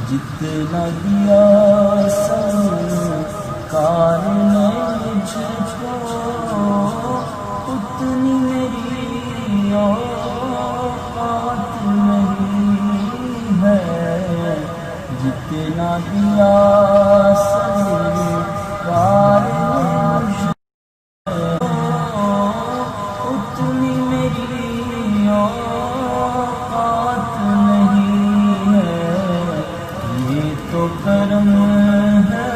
جتنا دیا سرکار نے مجھ کو اتنی میری اوقات نہیں ہے، جتنا دیا سرکار نے مجھ کو اتنی میری اوقات نہیں ہے، یہ تو کرم ہے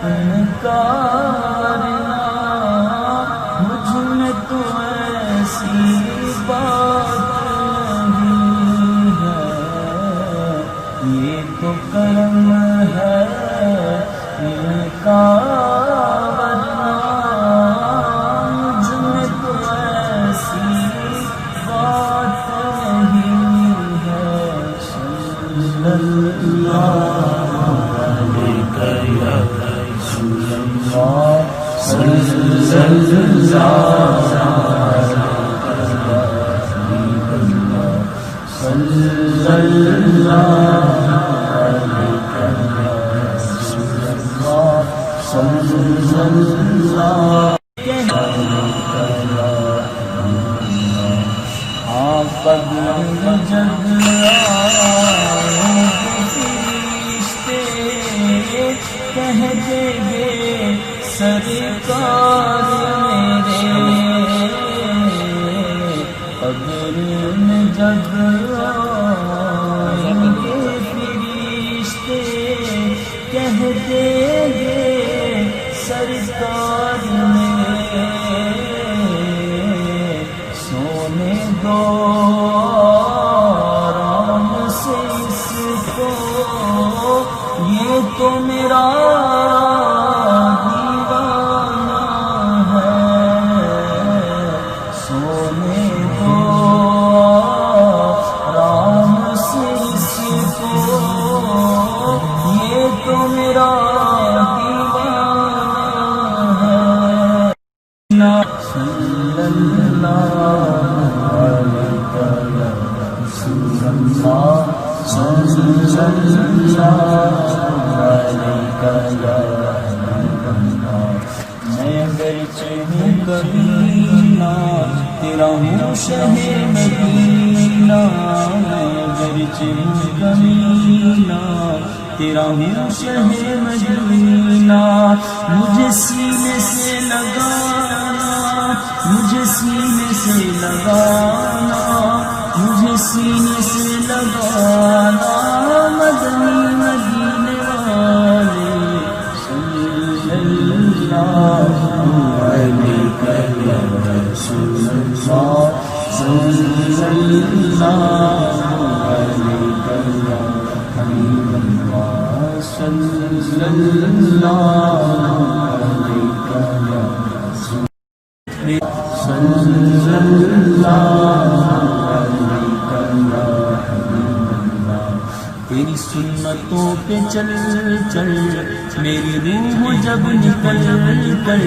ان کا ورنہ مجھ میں تو ایسی بات نہیں ہے، یہ تو کرم ہے ان کا ورنہ مجھ میں تو ایسی بات نہیں ہے۔ صلی اللہ علیہ یا رسول اللہ، صلی اللہ صلی اللہ علیہ یا رسول اللہ، صلی اللہ آپ جب فرشتے کہہ دیں گے سرکار میرے، قبر میں جب آئیں گے فرشتے کہہ دیں گے سرکار میرے، سونے دو آرام سے اس کو، یہ تو میرا دیوانہ ہے، سونے دو آرام سے اس کو، یہ تو میرا دیوانہ ہے۔ صلی اللہ علیہ یا رسول اللہ، صلی اللہ علیہ یا حبیب اللہ، میں اگرچہ ہوں کبینہ تیرا ہوں شہ مدینہ، میں اگرچہ ہوں کبینہ تیرا ہوں شہ مدینہ، مجھے سینے سے لگانا، مجھے سینے سے لگانا، مجھے سینے سے لگانا، مدنی مدینے والے، صلی اللہ علیہ یا رسول اللہ، صلی اللہ علیہ یا حبیب اللہ، صلی اللہ علیہ یا رسول اللہ، صلی اللہ تیری سنتوں پہ چل چل میری روح جب نکل کر،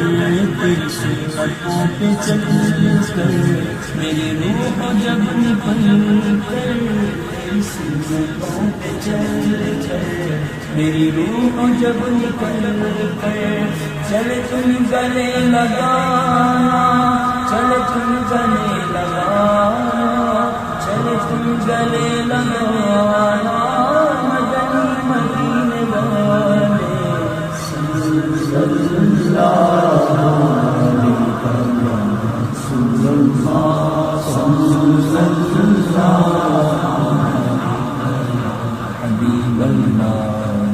تیری سنتوں پہ چل کر میری روح جب نکل کر، تیری سنتوں پہ چل کر میری روح جب نکل کر، چلے تم گلے لگانا، چلے تم گلے لگانا، چلے تم گلے لگانا، مدنی مدینے والے، صلی اللہ علیہ یا رسول اللہ، صلی اللہ حبیب اللہ،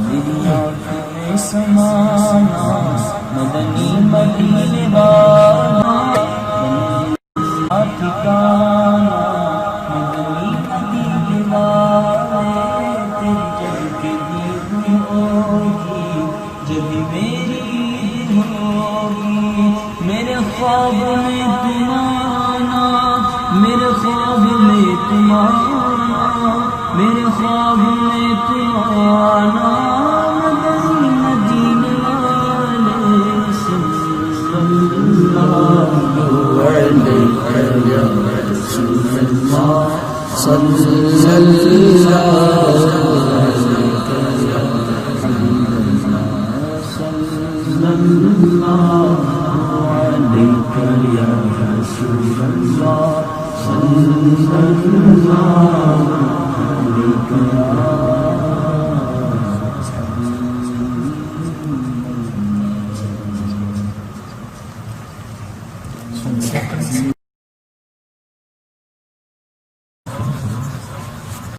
میری آنکھوں میں سمانا، مدنی مدینے والا، خواب میں تم آنا، میرے خواب میں تم آنا، میرے خواب میں تم آنا، مدنی مدینے والے صلی اللہ علیہ یا رسول اللہ، صلی اللہ یا رسول اللہ، صلی اللہ علیہ